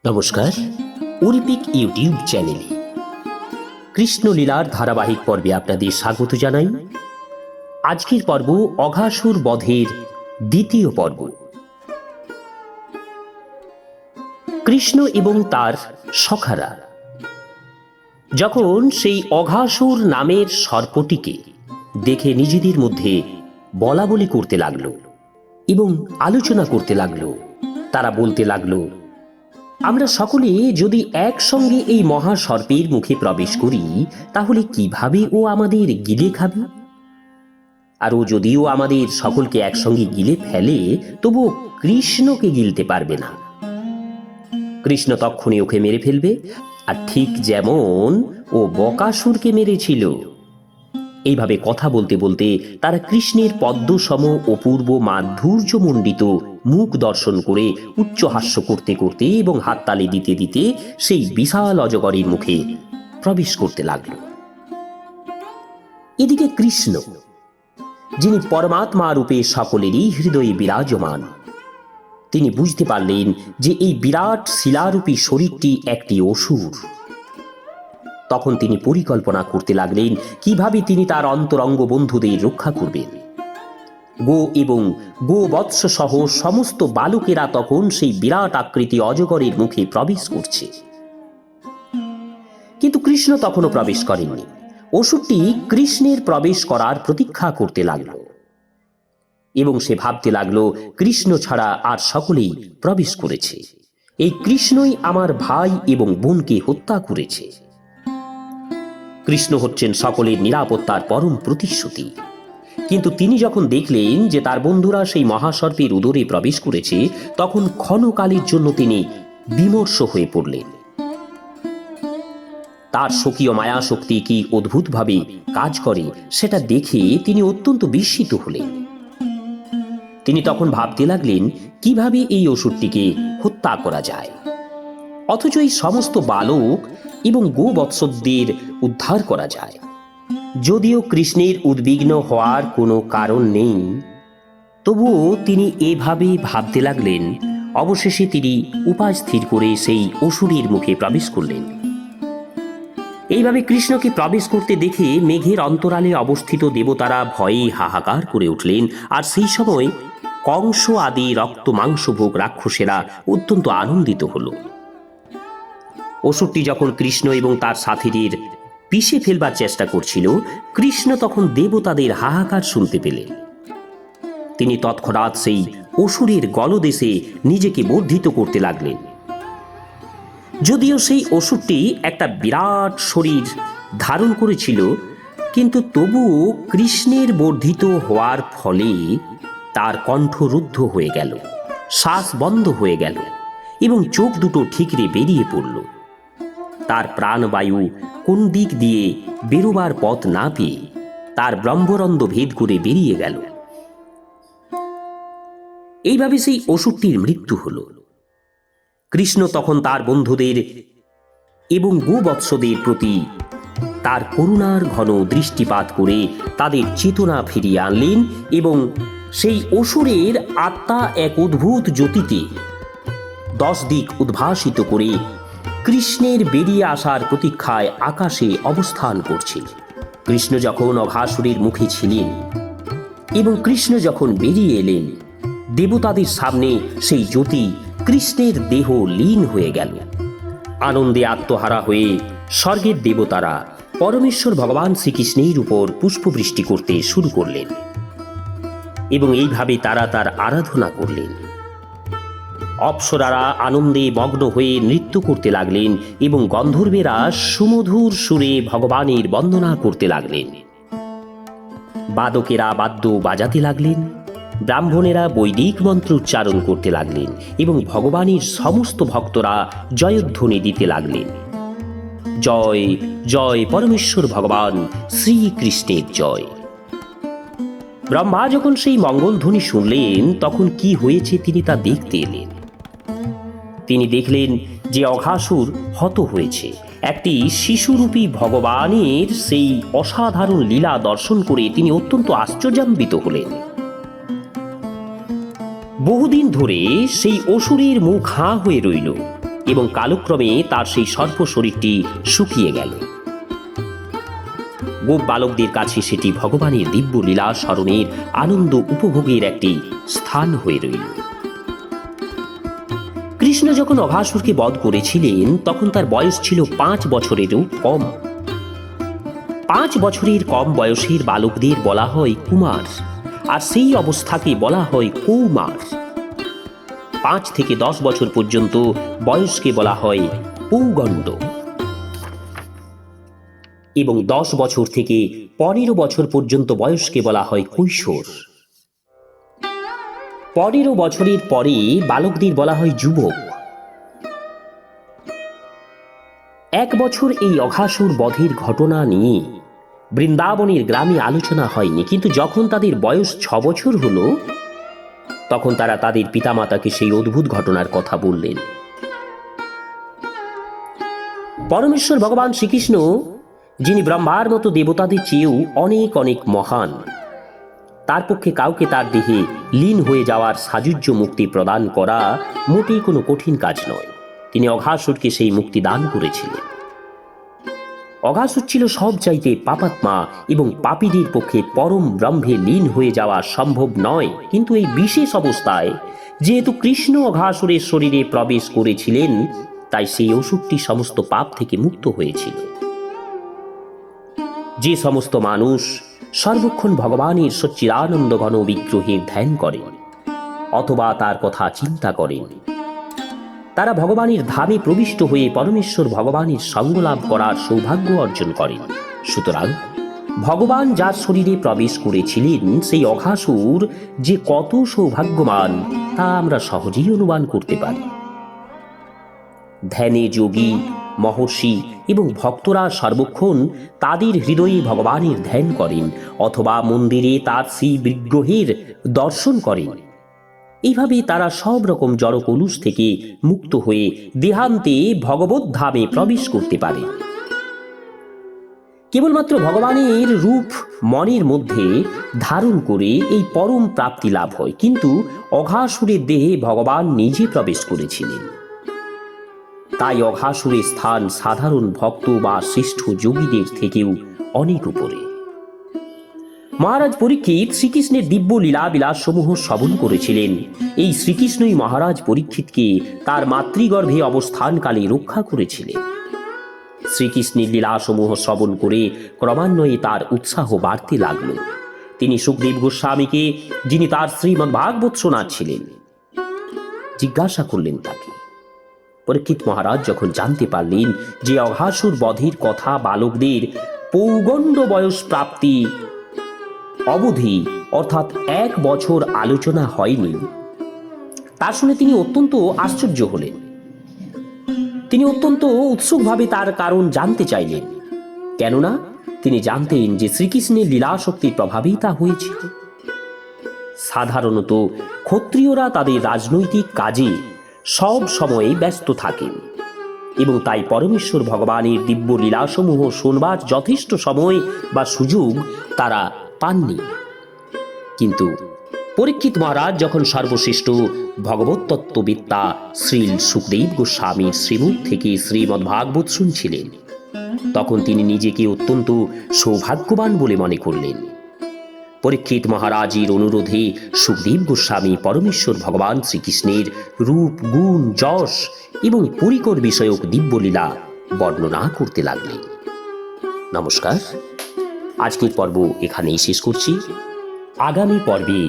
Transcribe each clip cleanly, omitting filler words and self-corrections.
নমস্কার, Olympic YouTube চ্যানেলে কৃষ্ণলীলার ধারাবাহিক পর্বে আপনাদের স্বাগত জানাই। আজকের পর্ব অঘাসুর বধের দ্বিতীয় পর্ব। কৃষ্ণ এবং তার সখারা যখন সেই অঘাসুর নামের সর্পটিকে দেখে নিজেদের মধ্যে বলাবলি করতে লাগলো এবং আলোচনা করতে লাগলো, তারা বলতে লাগলো, আমরা সকলে যদি একসঙ্গে এই মহাসর্পের মুখে প্রবেশ করি তাহলে কিভাবে ও আমাদের গিলে খাবে? আর ও যদিও আমাদের সকলকে একসঙ্গে গিলে ফেলে তবু কৃষ্ণকে গিলতে পারবে না। কৃষ্ণ তক্ষুনি ওকে মেরে ফেলবে, আর ঠিক যেমন ও বকাসুরকে মেরেছিল। এইভাবে কথা বলতে বলতে তারা কৃষ্ণের পদ্মসম অপূর্ব মাধুর্যমণ্ডিত মুখ দর্শন করে উচ্চহাস্য করতে করতে এবং হাততালি দিতে দিতে সেই বিশাল অজগরের মুখে প্রবেশ করতে লাগল। এদিকে কৃষ্ণ, যিনি পরমাত্মা রূপে সকলেরই হৃদয়ে বিরাজমান, তিনি বুঝতে পারলেন যে এই বিরাট শিলারূপী শরীরটি একটি অসুর। তখন তিনি পরিকল্পনা করতে লাগলেন কিভাবে তিনি তার অন্তরঙ্গ বন্ধুদের রক্ষা করবেন। গো এবং গোবৎস সহ সমস্ত বালকেরা তখন সেই বিরাট আকৃতি অজগরের মুখে প্রবেশ করছে, কিন্তু কৃষ্ণ তখনও প্রবেশ করেননি। অসুরটি কৃষ্ণের প্রবেশ করার প্রতীক্ষা করতে লাগল এবং সে ভাবতে লাগলো, কৃষ্ণ ছাড়া আর সকলেই প্রবেশ করেছে, এই কৃষ্ণই আমার ভাই এবং বোনকে হত্যা করেছে। কৃষ্ণ হচ্ছেন সকলের নিরাপত্তার পরম প্রতিশ্রুতি, কিন্তু তিনি যখন দেখলেন যে তার বন্ধুরা সেই মহাসর্পের উদরে প্রবেশ করেছে তখন ক্ষণকালের জন্য তিনি বিমর্ষ হয়ে পড়লেন। তার স্বকীয় মায়া শক্তি কি অদ্ভুতভাবে কাজ করে সেটা দেখে তিনি অত্যন্ত বিস্মিত হলেন। তিনি তখন ভাবতে লাগলেন কিভাবে এই অসুরটিকে হত্যা করা যায়, অথচ এই সমস্ত বালক এবং গোবৎসদের উদ্ধার করা যায়। যদিও কৃষ্ণের উদ্বিগ্ন হওয়ার কোনো কারণ নেই, তবুও তিনি এভাবে ভাবতে লাগলেন। অবশেষে তিনি উপায় স্থির করে সেই অসুরের মুখে প্রবেশ করলেন। এইভাবে কৃষ্ণকে প্রবেশ করতে দেখে মেঘের অন্তরালে অবস্থিত দেবতারা ভয়ে হাহাকার করে উঠলেন, আর সেই সময় কংস আদি রক্ত মাংসভোগ রাক্ষসেরা অত্যন্ত আনন্দিত হল। অসুরটি যখন কৃষ্ণ এবং তার সাথীদের পিষে ফেলবার চেষ্টা করছিল, কৃষ্ণ তখন দেবতাদের হাহাকার শুনতে পেলেন। তিনি তৎক্ষণাৎ সেই অসুরের গলদেশে নিজেকে বর্ধিত করতে লাগলেন। যদিও সেই অসুরটি একটা বিরাট শরীর ধারণ করেছিল, কিন্তু তবুও কৃষ্ণের বর্ধিত হওয়ার ফলে তার কণ্ঠ রুদ্ধ হয়ে গেল, শ্বাস বন্ধ হয়ে গেল এবং চোখ দুটো ঠিকরে বেরিয়ে পড়ল। তার প্রাণবায়ু কোন দিক দিয়ে বেরোবার পথ না পেয়ে তার ব্রহ্মরন্ধ্র ভেদ করে বেরিয়ে গেল। এইভাবে সেই অসুরটির মৃত্যু হল। কৃষ্ণ তখন তার বন্ধুদের এবং গোবৎসদের প্রতি তার করুণার ঘন দৃষ্টিপাত করে তাদের চেতনা ফিরিয়ে আনলেন এবং সেই অসুরের আত্মা এক অদ্ভুত জ্যোতিতে 10 দিক উদ্ভাসিত করে কৃষ্ণের বেরিয়ে আসার প্রতীক্ষায় আকাশে অবস্থান করছিল। কৃষ্ণ যখন অঘাসুরের মুখে ছিলেন এবং কৃষ্ণ যখন বেরিয়ে এলেন, দেবতাদের সামনে সেই জ্যোতি কৃষ্ণের দেহ লীন হয়ে গেল। আনন্দে আত্মহারা হয়ে স্বর্গের দেবতারা পরমেশ্বর ভগবান শ্রীকৃষ্ণের উপর পুষ্পবৃষ্টি করতে শুরু করলেন এবং এইভাবে তারা তার আরাধনা করলেন। অপ্সরারা আনন্দে মগ্ন হয়ে নৃত্য করতে লাগলেন এবং গন্ধর্বেরা সুমধুর সুরে ভগবানের বন্দনা করতে লাগলেন। বাদকেরা বাদ্য বাজাতে লাগলেন, ব্রাহ্মণেরা বৈদিক মন্ত্র উচ্চারণ করতে লাগলেন এবং ভগবানের সমস্ত ভক্তরা জয়ধ্বনি দিতে লাগলেন। জয় জয় পরমেশ্বর ভগবান শ্রীকৃষ্ণের জয়। ব্রহ্মা যখন সেই মঙ্গলধ্বনি শুনলেন তখন কি হয়েছে তিনি তা দেখতে এলেন। তিনি দেখলেন যে অঘাসুর হত হয়েছে। একটি শিশুরূপী ভগবানের সেই অসাধারণ লীলা দর্শন করে তিনি অত্যন্ত আশ্চর্যান্বিত হলেন। বহুদিন ধরে সেই অসুরের মুখ হাঁ হয়ে রইল, এবং কালক্রমে তার সেই সর্প শরীরটি শুকিয়ে গেল। গোপ বালকদের কাছে সেটি ভগবানের দিব্য লীলা স্মরণের আনন্দ উপভোগের একটি স্থান হয়ে রইল। কৃষ্ণ যখন অঘাসুরকে বধ করেছিলেন তখন তার বয়স ছিল 5 বছরেরও কম। 5 বছরের কম বয়সের বালকদের বলা হয় কুমার, আর সেই অবস্থাকে বলা হয় কৌমার। 5 থেকে 10 বছর পর্যন্ত বয়সকে বলা হয় পৌগণ্ড এবং 10 বছর থেকে 15 বছর পর্যন্ত বয়সকে বলা হয় কৈশোর। 15 বছরের পরে বালকদের বলা হয় যুবক। 1 বছর এই অঘাসুর বধের ঘটনা নিয়ে বৃন্দাবনের গ্রামে আলোচনা হয়নি, কিন্তু যখন তাদের বয়স 6 বছর হলো তখন তারা তাদের পিতামাতাকে সেই অদ্ভুত ঘটনার কথা বললেন। পরমেশ্বর ভগবান শ্রীকৃষ্ণ, যিনি ব্রহ্মার মতো দেবতাদের চেয়েও অনেক অনেক মহান, তার পক্ষে কাউকে তার দেহে লীন হয়ে যাওয়ার সাযুজ্য মুক্তি প্রদান করা মোটেই কোনো কঠিন কাজ নয়। তিনি অঘাসুরকে সেই মুক্তি দান করেছিলেন। অঘাসুর ছিল সব চাইতে পাপাত্মা এবং পাপীদের পক্ষে পরম ব্রহ্মে লীন হয়ে যাওয়া সম্ভব নয়, কিন্তু এই বিশেষ অবস্থায় যেহেতু কৃষ্ণ অঘাসুরের শরীরে প্রবেশ করেছিলেন তাই সেই অসুরটি সমস্ত পাপ থেকে মুক্ত হয়েছিল। যে সমস্ত মানুষ সর্বক্ষণ ভগবানের সচ্চিদানন্দ ঘন বিগ্রহের ধ্যান করেন অথবা তার কথা চিন্তা করেন, তারা ভগবানের ধামে প্রবিষ্ট হয়ে পরমেশ্বর ভগবানের সঙ্গ লাভ করার সৌভাগ্য অর্জন করেন। সুতরাং ভগবান যার শরীরে প্রবেশ করেছিলেন সেই অঘাসুর যে কত সৌভাগ্যবান তা আমরা সহজেই অনুমান করতে পারি। ধ্যানে যোগী, মহর্ষি এবং ভক্তরা সর্বক্ষণ তাদের হৃদয়ে ভগবানের ধ্যান করেন অথবা মন্দিরে তার শ্রী বিগ্রহের দর্শন করেন। এইভাবে তারা সব রকম জড় কলুষ থেকে মুক্ত হয়ে দেহান্তে ভগবত ধামে প্রবেশ করতে পারে। কেবলমাত্র ভগবানের রূপ মনের মধ্যে ধারণ করে এই পরম প্রাপ্তি লাভ হয়, কিন্তু অঘাসুরের দেহে ভগবান নিজে প্রবেশ করেছিলেন। তাই অঘাসুরের স্থান সাধারণ ভক্ত বা শ্রেষ্ঠ যোগীদের থেকেও অনেক উপরে। মহারাজ পরীক্ষিত শ্রীকৃষ্ণের দিব্য লীলা বিলাস সমূহ শ্রবণ করেছিলেন। এই শ্রীকৃষ্ণই মহারাজ পরীক্ষিতকে তার মাতৃগর্ভে অবস্থানকালে রক্ষা করেছিলেন। শ্রীকৃষ্ণের লীলাসমূহ শ্রবণ করে ক্রমান্বয়ে তার উৎসাহ বাড়তে লাগল। তিনি সুখদেব গোস্বামীকে, যিনি তার শ্রীমদ্ভাগবত শোনাচ্ছিলেন, জিজ্ঞাসা করলেন তাকে। পরীক্ষিত মহারাজ যখন জানতে পারলেন যে অঘাসুর বধের কথা বালকদের পৌগণ্ড বয়স প্রাপ্তি অবধি অর্থাৎ 1 বছর আলোচনা হয়নি, তা শুনে তিনি অত্যন্ত আশ্চর্য হলেন। তিনি অত্যন্ত উৎসুকভাবে তার কারণ জানতে চাইলেন, কেননা তিনি জানতেন যে শ্রীকৃষ্ণের লীলাশক্তির প্রভাবেই তা হয়েছিল। সাধারণত ক্ষত্রিয়রা তাদের রাজনৈতিক কাজে সব সময়ে ব্যস্ত থাকেন এবং তাই পরমেশ্বর ভগবানের দিব্য লীলাসমূহ শোনবার যথেষ্ট সময় বা সুযোগ তারা পাননি। কিন্তু পরীক্ষিত মহারাজ যখন সর্বশ্রেষ্ঠ ভগবত তত্ত্ববেত্তা শ্রীল সুখদেব গোস্বামীর শ্রীমুখ থেকে শ্রীমদ্ভাগবত শুনছিলেন, তখন তিনি নিজেকে অত্যন্ত সৌভাগ্যবান বলে মনে করলেন। পরীক্ষিত মহারাজের অনুরোধে সুখদেব গোস্বামী পরমেশ্বর ভগবান শ্রীকৃষ্ণের রূপ, গুণ, যশ এবং পরিকর বিষয়ক দিব্যলীলা বর্ণনা করতে লাগলেন। নমস্কার, আজকের পর্ব এখানেই শেষ করছি। আগামী পর্বে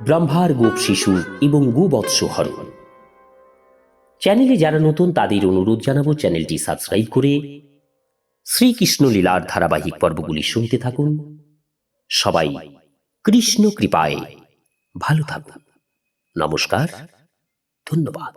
ব্রহ্মার গোপ শিশু এবং গোবৎস হরণ। চ্যানেলে যারা নতুন তাদের অনুরোধ জানাবো চ্যানেলটি সাবস্ক্রাইব করে শ্রীকৃষ্ণ লীলার ধারাবাহিক পর্বগুলি শুনতে থাকুন। সবাই কৃষ্ণ কৃপায় ভালো থাকুন। নমস্কার, ধন্যবাদ।